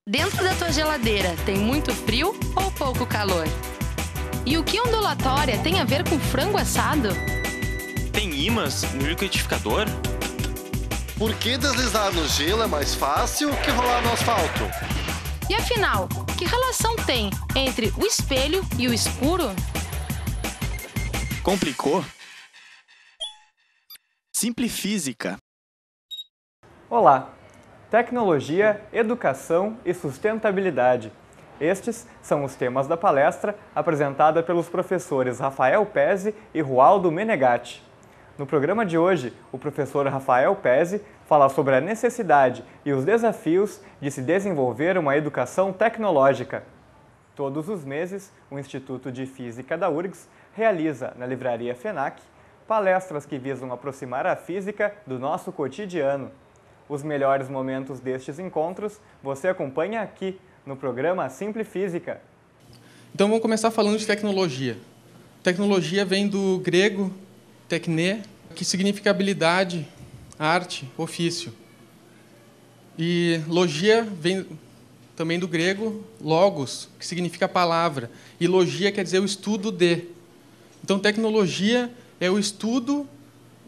Dentro da tua geladeira tem muito frio ou pouco calor? E o que ondulatória tem a ver com frango assado? Tem ímãs no liquidificador? Por que deslizar no gelo é mais fácil que rolar no asfalto? E afinal, que relação tem entre o espelho e o escuro? Complicou? Simplifísica. Olá! Tecnologia, educação e sustentabilidade. Estes são os temas da palestra apresentada pelos professores Rafael Pezzi e Rualdo Menegatti. No programa de hoje, o professor Rafael Pezzi fala sobre a necessidade e os desafios de se desenvolver uma educação tecnológica. Todos os meses, o Instituto de Física da URGS realiza, na Livraria FENAC, palestras que visam aproximar a física do nosso cotidiano. Os melhores momentos destes encontros você acompanha aqui, no programa Simplifísica. Então vamos começar falando de tecnologia. Tecnologia vem do grego tekne, que significa habilidade, arte, ofício. E logia vem também do grego logos, que significa palavra. E logia quer dizer o estudo de. Então tecnologia é o estudo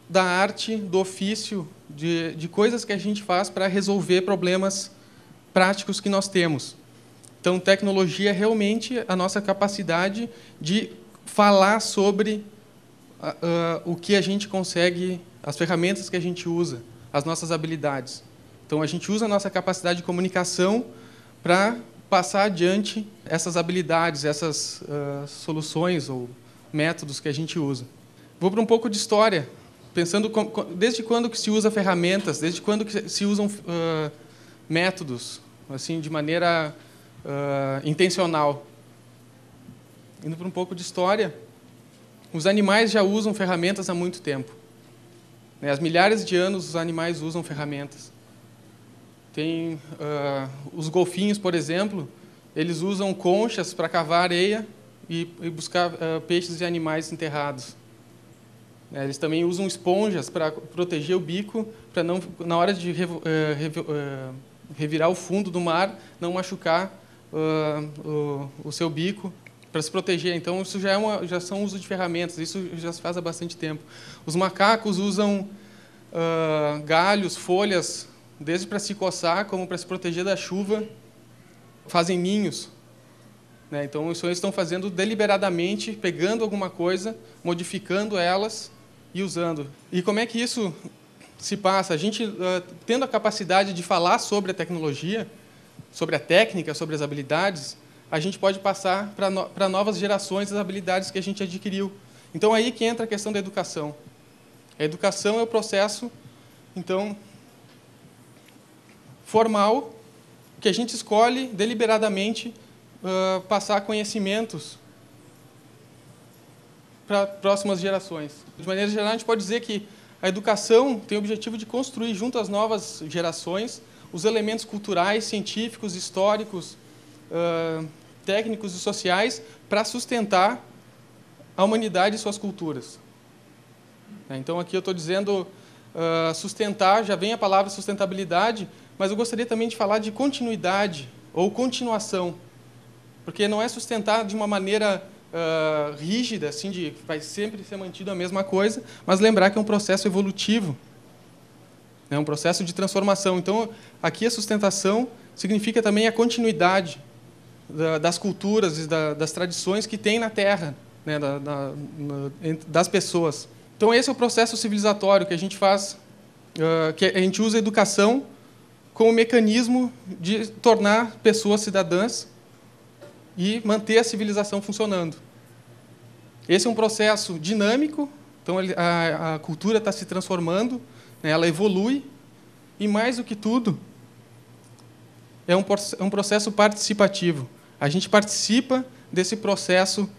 da arte, do ofício, de coisas que a gente faz para resolver problemas práticos que nós temos. Então, tecnologia é realmente a nossa capacidade de falar sobre o que a gente consegue, as ferramentas que a gente usa, as nossas habilidades. Então, a gente usa a nossa capacidade de comunicação para passar adiante essas habilidades, essas soluções ou métodos que a gente usa. Vou para um pouco de história. Pensando desde quando que se usa ferramentas, desde quando que se usam métodos, assim, de maneira intencional. Indo para um pouco de história, os animais já usam ferramentas há muito tempo. Há milhares de anos os animais usam ferramentas. Tem os golfinhos, por exemplo, eles usam conchas para cavar areia e buscar peixes e animais enterrados. Eles também usam esponjas para proteger o bico, para não, na hora de revirar o fundo do mar, não machucar o seu bico, para se proteger. Então, isso já são uso de ferramentas, isso já se faz há bastante tempo. Os macacos usam galhos, folhas, desde para se coçar, como para se proteger da chuva, fazem ninhos. Então, isso eles estão fazendo deliberadamente, pegando alguma coisa, modificando elas, e usando. E como é que isso se passa? A gente, tendo a capacidade de falar sobre a tecnologia, sobre a técnica, sobre as habilidades, a gente pode passar para novas gerações as habilidades que a gente adquiriu. Então, aí que entra a questão da educação. A educação é o processo, então, formal, que a gente escolhe deliberadamente passar conhecimentos para próximas gerações. De maneira geral, a gente pode dizer que a educação tem o objetivo de construir, junto às novas gerações, os elementos culturais, científicos, históricos, técnicos e sociais para sustentar a humanidade e suas culturas. Então, aqui eu estou dizendo sustentar, já vem a palavra sustentabilidade, mas eu gostaria também de falar de continuidade ou continuação, porque não é sustentar de uma maneira rígida, assim, de vai sempre ser mantido a mesma coisa, mas lembrar que é um processo evolutivo, é um processo de transformação. Então, aqui a sustentação significa também a continuidade das culturas e das tradições que tem na Terra, das pessoas. Então, esse é o processo civilizatório que a gente faz, que a gente usa a educação como mecanismo de tornar pessoas cidadãs e manter a civilização funcionando. Esse é um processo dinâmico, então a cultura está se transformando, ela evolui, e mais do que tudo, é um processo participativo. A gente participa desse processo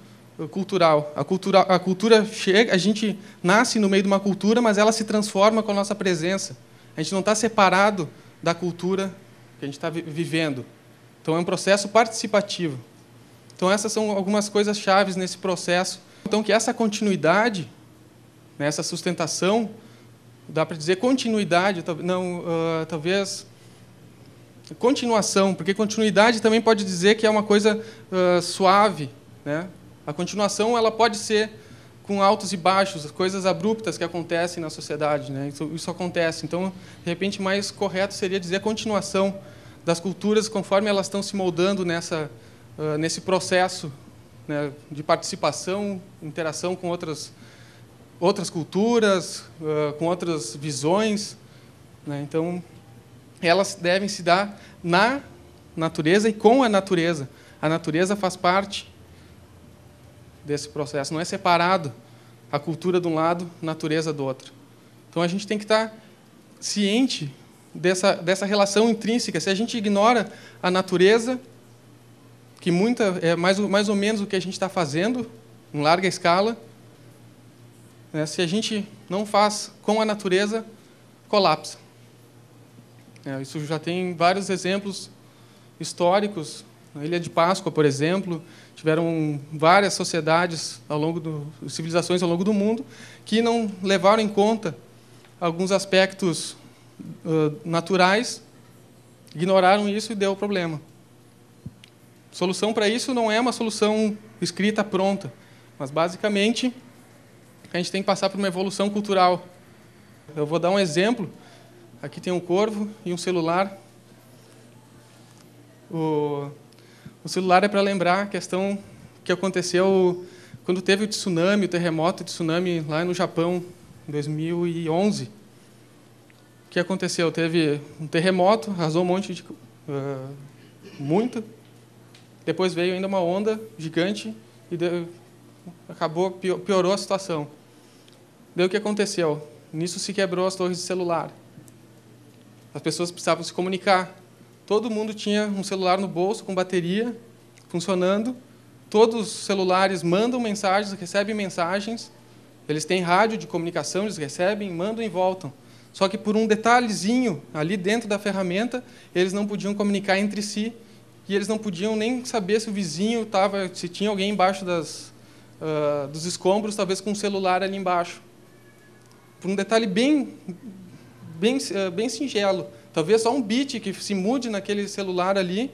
cultural. A cultura chega, a gente nasce no meio de uma cultura, mas ela se transforma com a nossa presença. A gente não está separado da cultura que a gente está vivendo. Então, é um processo participativo. Então, essas são algumas coisas chaves nesse processo. Então, que essa continuidade, essa sustentação, dá para dizer continuidade, não, talvez continuação, porque continuidade também pode dizer que é uma coisa suave, né? A continuação ela pode ser com altos e baixos, coisas abruptas que acontecem na sociedade, né? Isso acontece. Então, de repente, mais correto seria dizer a continuação das culturas conforme elas estão se moldando nesse processo, né, de participação, interação com outras culturas, com outras visões, né? Então, elas devem se dar na natureza e com a natureza. A natureza faz parte desse processo, não é separado a cultura de um lado, a natureza do outro. Então, a gente tem que estar ciente dessa relação intrínseca. Se a gente ignora a natureza, que é mais ou menos o que a gente está fazendo, em larga escala, né, se a gente não faz com a natureza, colapsa. Isso já tem vários exemplos históricos. Na Ilha de Páscoa, por exemplo, tiveram várias sociedades civilizações ao longo do mundo que não levaram em conta alguns aspectos naturais, ignoraram isso e deu problema. Solução para isso não é uma solução escrita pronta, mas basicamente a gente tem que passar por uma evolução cultural. Eu vou dar um exemplo. Aqui tem um corvo e um celular. O celular é para lembrar a questão que aconteceu quando teve o terremoto de tsunami lá no Japão, em 2011. O que aconteceu? Teve um terremoto, arrasou um monte de... muito. Depois veio ainda uma onda gigante e piorou a situação. Daí o que aconteceu? Nisso se quebrou as torres de celular. As pessoas precisavam se comunicar. Todo mundo tinha um celular no bolso, com bateria, funcionando. Todos os celulares mandam mensagens, recebem mensagens. Eles têm rádio de comunicação, eles recebem, mandam e voltam. Só que por um detalhezinho ali dentro da ferramenta, eles não podiam comunicar entre si e eles não podiam nem saber se o vizinho estava, se tinha alguém embaixo dos escombros, talvez com um celular ali embaixo. Por um detalhe bem singelo. Talvez só um bit que se mude naquele celular ali,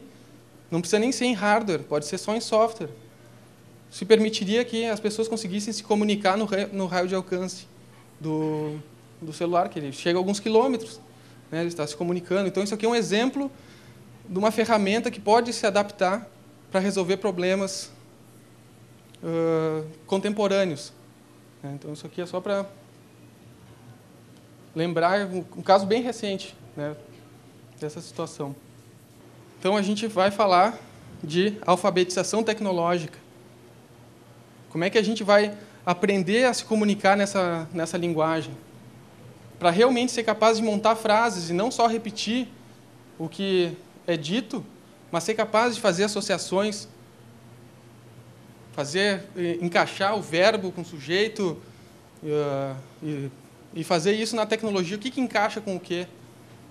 não precisa nem ser em hardware, pode ser só em software. Isso permitiria que as pessoas conseguissem se comunicar no raio de alcance do celular, que ele chega a alguns quilômetros, né, ele está se comunicando. Então, isso aqui é um exemplo de uma ferramenta que pode se adaptar para resolver problemas contemporâneos. Então, isso aqui é só para lembrar um caso bem recente, né, dessa situação. Então, a gente vai falar de alfabetização tecnológica. Como é que a gente vai aprender a se comunicar nessa linguagem? Para realmente ser capaz de montar frases e não só repetir o que é dito, mas ser capaz de fazer associações, encaixar o verbo com o sujeito e fazer isso na tecnologia. O que encaixa com o quê?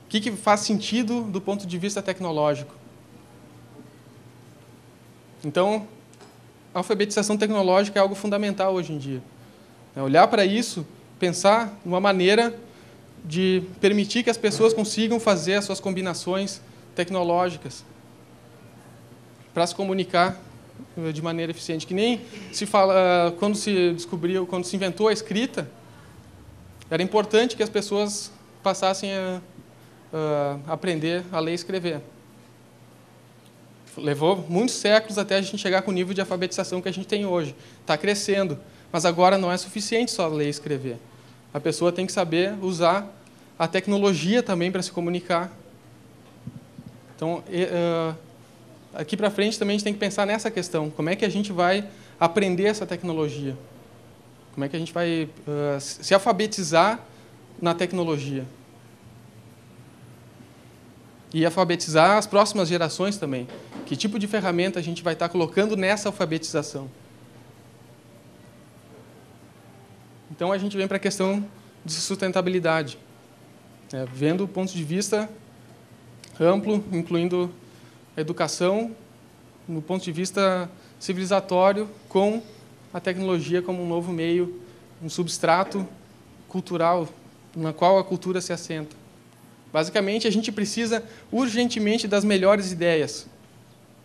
O que faz sentido do ponto de vista tecnológico? Então, a alfabetização tecnológica é algo fundamental hoje em dia. Olhar para isso, pensar numa maneira de permitir que as pessoas consigam fazer as suas combinações tecnológicas para se comunicar de maneira eficiente. Que nem se fala, quando se inventou a escrita, era importante que as pessoas passassem a aprender a ler e escrever. Levou muitos séculos até a gente chegar com o nível de alfabetização que a gente tem hoje. Está crescendo, mas agora não é suficiente só ler e escrever. A pessoa tem que saber usar a tecnologia também para se comunicar. Então, aqui para frente também a gente tem que pensar nessa questão. Como é que a gente vai aprender essa tecnologia? Como é que a gente vai se alfabetizar na tecnologia? E alfabetizar as próximas gerações também. Que tipo de ferramenta a gente vai estar colocando nessa alfabetização? Então, a gente vem para a questão de sustentabilidade. Vendo o ponto de vista amplo, incluindo a educação, no ponto de vista civilizatório, com a tecnologia como um novo meio, um substrato cultural, na qual a cultura se assenta. Basicamente, a gente precisa urgentemente das melhores ideias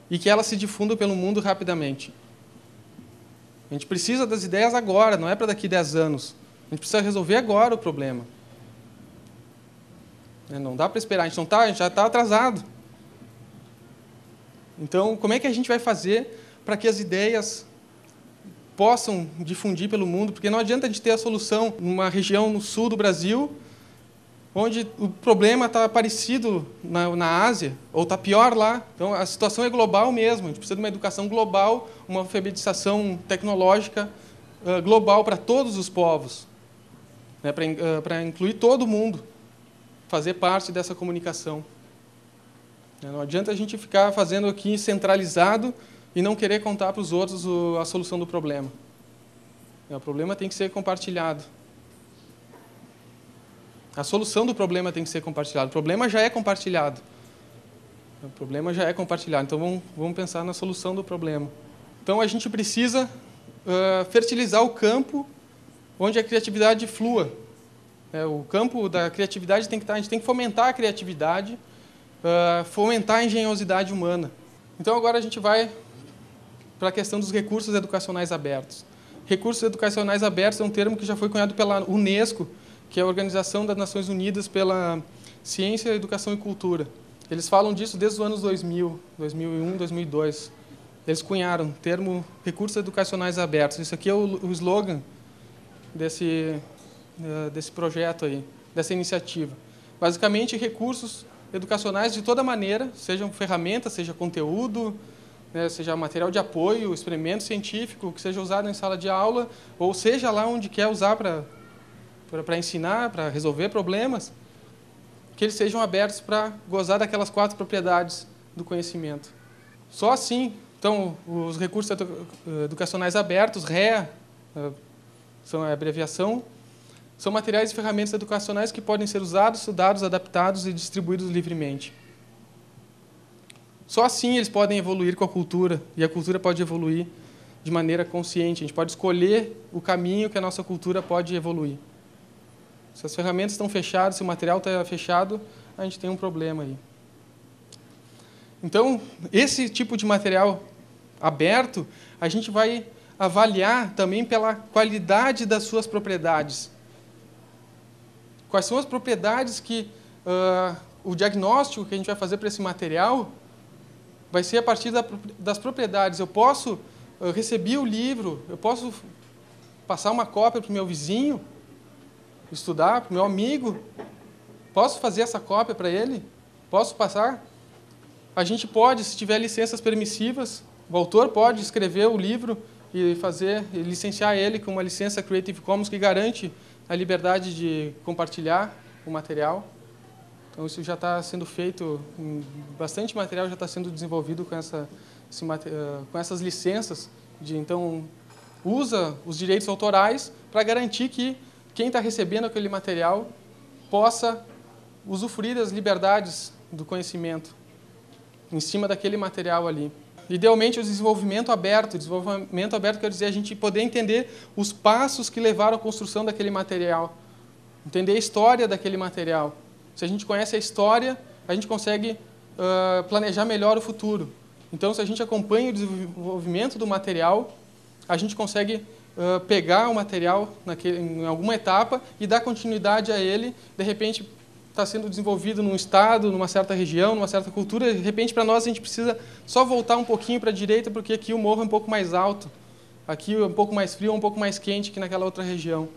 e que elas se difundam pelo mundo rapidamente. A gente precisa das ideias agora, não é para daqui 10 anos. A gente precisa resolver agora o problema. Não dá para esperar, a gente já está atrasado. Então, como é que a gente vai fazer para que as ideias possam difundir pelo mundo? Porque não adianta a gente ter a solução numa região no sul do Brasil, onde o problema está parecido na Ásia, ou está pior lá. Então, a situação é global mesmo. A gente precisa de uma educação global, uma alfabetização tecnológica global para todos os povos, né, para incluir todo mundo, fazer parte dessa comunicação. Não adianta a gente ficar fazendo aqui centralizado e não querer contar para os outros a solução do problema. O problema tem que ser compartilhado. A solução do problema tem que ser compartilhada. O problema já é compartilhado. Então, vamos pensar na solução do problema. Então, a gente precisa fertilizar o campo onde a criatividade flua. O campo da criatividade a gente tem que fomentar a criatividade, fomentar a engenhosidade humana. Então, agora a gente vai para a questão dos recursos educacionais abertos. Recursos educacionais abertos é um termo que já foi cunhado pela Unesco, que é a Organização das Nações Unidas pela Ciência, Educação e Cultura. Eles falam disso desde os anos 2000, 2001, 2002. Eles cunharam o termo recursos educacionais abertos. Isso aqui é o slogan desse projeto aí, dessa iniciativa. Basicamente, recursos educacionais de toda maneira, sejam ferramentas, seja conteúdo, né, seja material de apoio, experimento científico, que seja usado em sala de aula, ou seja lá onde quer usar para ensinar, para resolver problemas, que eles sejam abertos para gozar daquelas 4 propriedades do conhecimento. Só assim, então, os recursos educacionais abertos, REA, são a abreviação, são materiais e ferramentas educacionais que podem ser usados, estudados, adaptados e distribuídos livremente. Só assim eles podem evoluir com a cultura, e a cultura pode evoluir de maneira consciente. A gente pode escolher o caminho que a nossa cultura pode evoluir. Se as ferramentas estão fechadas, se o material está fechado, a gente tem um problema aí. Então, esse tipo de material aberto, a gente vai avaliar também pela qualidade das suas propriedades. Quais são as propriedades que o diagnóstico que a gente vai fazer para esse material vai ser a partir das propriedades. Eu recebi o livro, eu posso passar uma cópia para o meu vizinho, estudar, para o meu amigo, posso fazer essa cópia para ele? Posso passar? A gente pode, se tiver licenças permissivas, o autor pode escrever o livro e licenciar ele com uma licença Creative Commons que garante a liberdade de compartilhar o material. Então, isso já está sendo feito, bastante material já está sendo desenvolvido com essas licenças. Então, usa os direitos autorais para garantir que quem está recebendo aquele material possa usufruir das liberdades do conhecimento em cima daquele material ali. Idealmente, o desenvolvimento aberto. Desenvolvimento aberto quer dizer a gente poder entender os passos que levaram à construção daquele material, entender a história daquele material. Se a gente conhece a história, a gente consegue planejar melhor o futuro. Então, se a gente acompanha o desenvolvimento do material, a gente consegue pegar o material em alguma etapa e dar continuidade a ele. De repente, está sendo desenvolvido num estado, numa certa região, numa certa cultura. De repente, para nós, a gente precisa só voltar um pouquinho para a direita, porque aqui o morro é um pouco mais alto. Aqui é um pouco mais frio, um pouco mais quente que naquela outra região.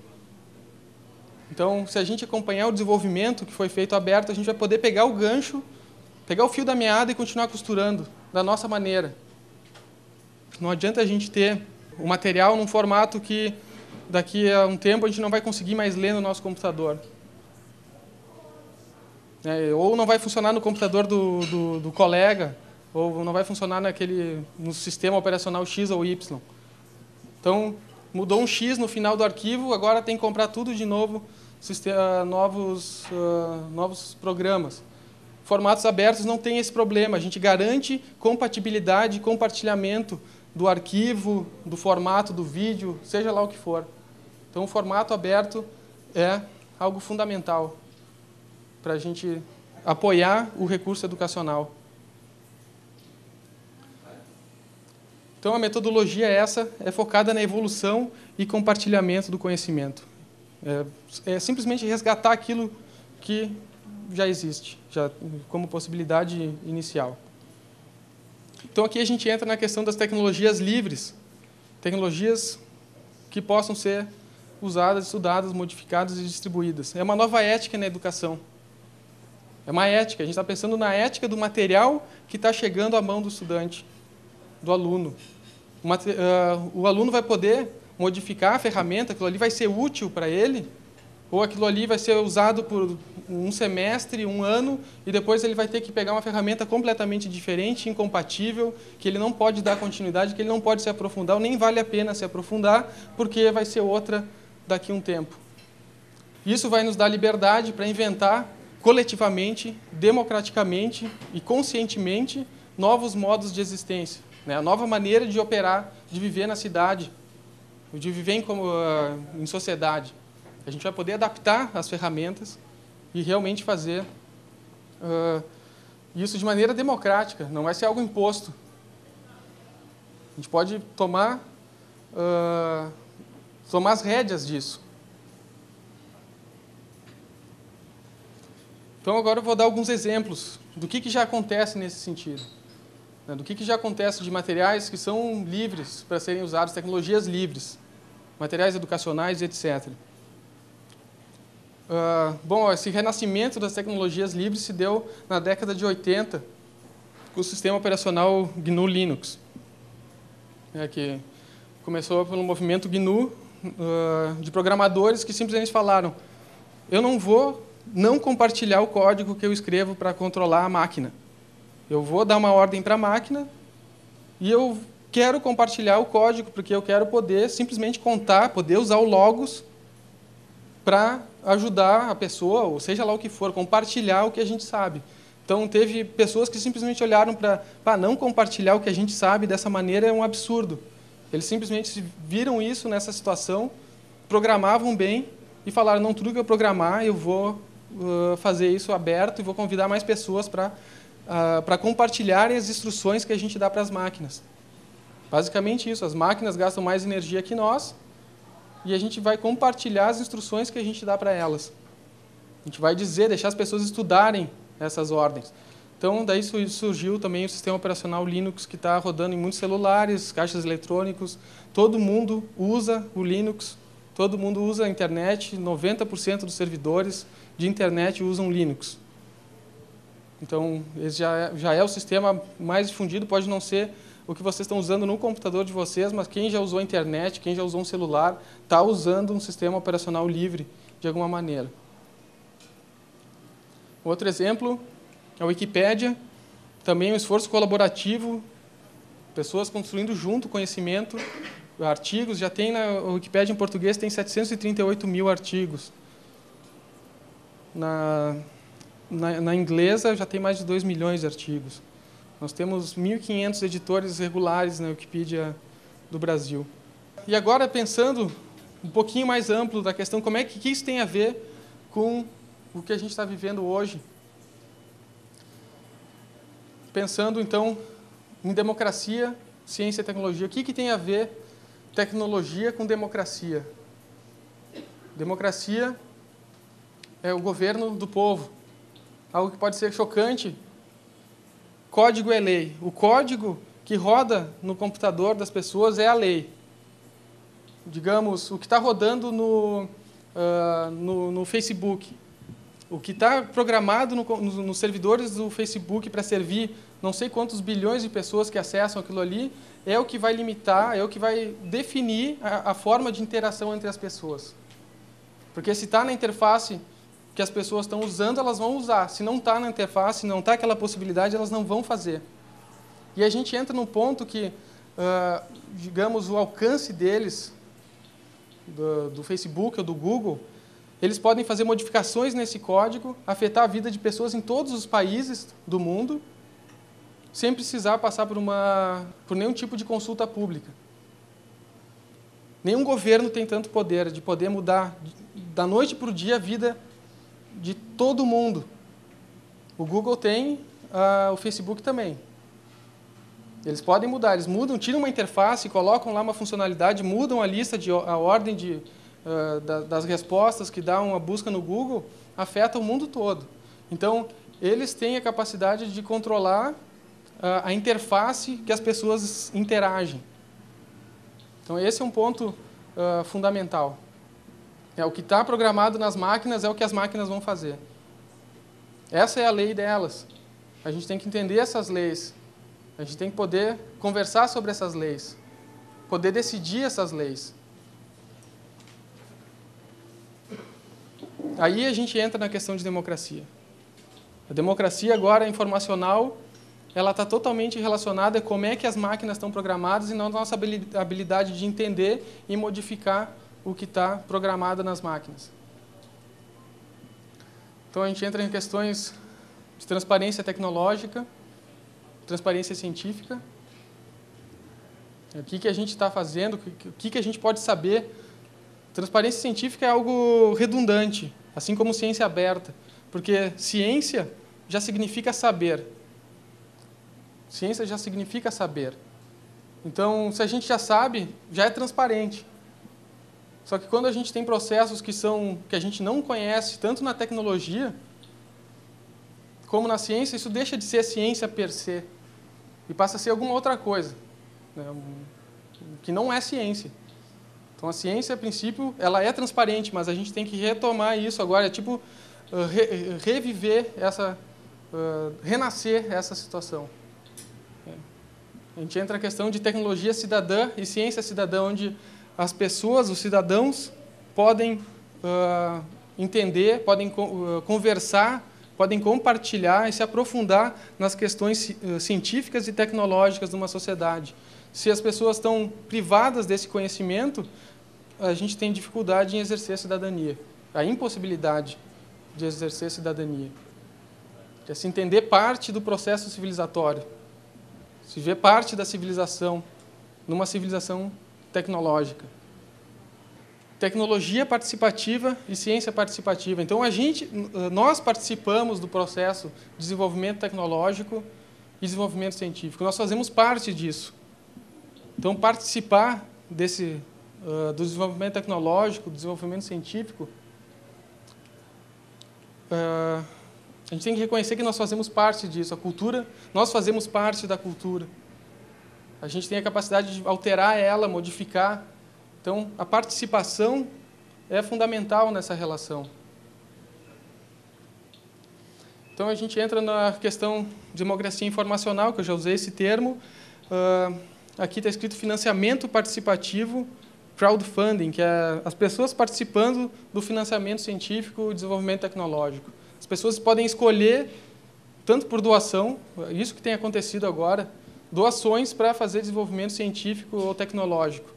Então, se a gente acompanhar o desenvolvimento que foi feito aberto, a gente vai poder pegar o gancho, pegar o fio da meada e continuar costurando da nossa maneira. Não adianta a gente ter o material num formato que daqui a um tempo a gente não vai conseguir mais ler no nosso computador. Ou não vai funcionar no computador do colega, ou não vai funcionar no sistema operacional X ou Y. Então, mudou um X no final do arquivo, agora tem que comprar tudo de novo, novos programas. Formatos abertos não tem esse problema, a gente garante compatibilidade e compartilhamento do arquivo, do formato do vídeo, seja lá o que for. Então, o formato aberto é algo fundamental para a gente apoiar o recurso educacional. Então, a metodologia essa é focada na evolução e compartilhamento do conhecimento. É simplesmente resgatar aquilo que já existe, já como possibilidade inicial. Então, aqui a gente entra na questão das tecnologias livres, tecnologias que possam ser usadas, estudadas, modificadas e distribuídas. É uma nova ética na educação. É uma ética, a gente está pensando na ética do material que está chegando à mão do estudante, do aluno. O aluno vai poder modificar a ferramenta, aquilo ali vai ser útil para ele, ou aquilo ali vai ser usado por um semestre, um ano, e depois ele vai ter que pegar uma ferramenta completamente diferente, incompatível, que ele não pode dar continuidade, que ele não pode se aprofundar, ou nem vale a pena se aprofundar, porque vai ser outra daqui a um tempo. Isso vai nos dar liberdade para inventar coletivamente, democraticamente e conscientemente novos modos de existência. A nova maneira de operar, de viver na cidade, de viver em sociedade. A gente vai poder adaptar as ferramentas e realmente fazer isso de maneira democrática, não vai ser algo imposto. A gente pode tomar as rédeas disso. Então, agora eu vou dar alguns exemplos do que já acontece nesse sentido. Do que já acontece de materiais que são livres para serem usados, tecnologias livres, materiais educacionais, etc. Bom, esse renascimento das tecnologias livres se deu na década de 80, com o sistema operacional GNU Linux, que começou pelo movimento GNU, de programadores que simplesmente falaram: eu não vou não compartilhar o código que eu escrevo para controlar a máquina. Eu vou dar uma ordem para a máquina e eu quero compartilhar o código, porque eu quero poder simplesmente contar, poder usar o logos para ajudar a pessoa, ou seja lá o que for, compartilhar o que a gente sabe. Então, teve pessoas que simplesmente olharam para não compartilhar o que a gente sabe dessa maneira é um absurdo. Eles simplesmente viram isso nessa situação, programavam bem e falaram: não, tudo que eu programar, eu vou fazer isso aberto e vou convidar mais pessoas para compartilharem as instruções que a gente dá para as máquinas. Basicamente isso, as máquinas gastam mais energia que nós e a gente vai compartilhar as instruções que a gente dá para elas. A gente vai deixar as pessoas estudarem essas ordens. Então, daí surgiu também o sistema operacional Linux, que está rodando em muitos celulares, caixas eletrônicos. Todo mundo usa o Linux, todo mundo usa a internet, 90% dos servidores de internet usam Linux. Então, esse já é o sistema mais difundido, pode não ser o que vocês estão usando no computador de vocês, mas quem já usou a internet, quem já usou um celular, está usando um sistema operacional livre de alguma maneira. Outro exemplo é a Wikipédia, também um esforço colaborativo, pessoas construindo junto conhecimento, artigos, já tem na Wikipédia em português, tem 738 mil artigos. Na inglesa já tem mais de 2 milhões de artigos. Nós temos 1.500 editores regulares na Wikipedia do Brasil. E agora, pensando um pouquinho mais amplo da questão, como é que isso tem a ver com o que a gente está vivendo hoje? Pensando, então, em democracia, ciência e tecnologia. O que tem a ver tecnologia com democracia? Democracia é o governo do povo. Algo que pode ser chocante. Código é lei. O código que roda no computador das pessoas é a lei. Digamos, o que está rodando no Facebook, o que está programado nos servidores do Facebook para servir não sei quantos bilhões de pessoas que acessam aquilo ali, é o que vai limitar, é o que vai definir a forma de interação entre as pessoas. Porque se está na interface que as pessoas estão usando, elas vão usar. Se não está na interface, não está aquela possibilidade, elas não vão fazer. E a gente entra num ponto que, digamos, o alcance deles, do Facebook ou do Google, eles podem fazer modificações nesse código, afetar a vida de pessoas em todos os países do mundo, sem precisar passar por nenhum tipo de consulta pública. Nenhum governo tem tanto poder de poder mudar da noite para o dia a vida de todo mundo. O Google tem, o Facebook também. Eles podem mudar, eles mudam, tiram uma interface, colocam lá uma funcionalidade, mudam a lista, a ordem das respostas que dá uma busca no Google, afeta o mundo todo. Então, eles têm a capacidade de controlar a interface que as pessoas interagem. Então, esse é um ponto fundamental. O que está programado nas máquinas é o que as máquinas vão fazer. Essa é a lei delas. A gente tem que entender essas leis. A gente tem que poder conversar sobre essas leis, poder decidir essas leis. Aí a gente entra na questão de democracia. A democracia agora informacional, ela está totalmente relacionada a como é que as máquinas estão programadas e não a nossa habilidade de entender e modificar o que está programado nas máquinas. Então a gente entra em questões de transparência tecnológica, transparência científica. O que a gente está fazendo, o que a gente pode saber. Transparência científica é algo redundante, assim como ciência aberta, porque ciência já significa saber. Ciência já significa saber. Então, se a gente já sabe, já é transparente. Só que quando a gente tem processos que a gente não conhece, tanto na tecnologia como na ciência, isso deixa de ser ciência per se e passa a ser alguma outra coisa, né, que não é ciência. Então, a ciência, a princípio, ela é transparente, mas a gente tem que retomar isso agora, é tipo reviver renascer essa situação. A gente entra na questão de tecnologia cidadã e ciência cidadã, onde as pessoas, os cidadãos, podem entender, podem conversar, podem compartilhar e se aprofundar nas questões científicas e tecnológicas de uma sociedade. Se as pessoas estão privadas desse conhecimento, a gente tem dificuldade em exercer a cidadania, a impossibilidade de exercer a cidadania. É se entender parte do processo civilizatório, se ver parte da civilização, numa civilização tecnológica. Tecnologia participativa e ciência participativa. Então, nós participamos do processo de desenvolvimento tecnológico e desenvolvimento científico. Nós fazemos parte disso. Então, participar do desenvolvimento tecnológico, do desenvolvimento científico, a gente tem que reconhecer que nós fazemos parte disso. A cultura, nós fazemos parte da cultura. A gente tem a capacidade de alterar ela, modificar. Então, a participação é fundamental nessa relação. Então, a gente entra na questão de democracia informacional, que eu já usei esse termo. Aqui está escrito financiamento participativo, crowdfunding, que é as pessoas participando do financiamento científico e desenvolvimento tecnológico. As pessoas podem escolher, tanto por doação, isso que tem acontecido agora, doações para fazer desenvolvimento científico ou tecnológico.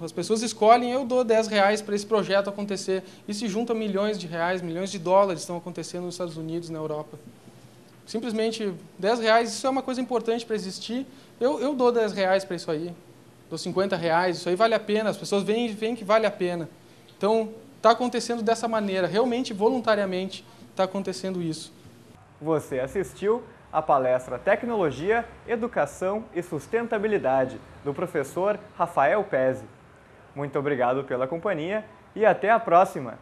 As pessoas escolhem, eu dou R$10 para esse projeto acontecer, e se juntam milhões de reais, milhões de dólares estão acontecendo nos Estados Unidos, na Europa. Simplesmente R$10, isso é uma coisa importante para existir, eu dou R$10 para isso aí, dou R$50, isso aí vale a pena, as pessoas veem que vale a pena. Então, está acontecendo dessa maneira, realmente, voluntariamente, está acontecendo isso. Você assistiu a palestra Tecnologia, Educação e Sustentabilidade, do professor Rafael Pezzi. Muito obrigado pela companhia e até a próxima!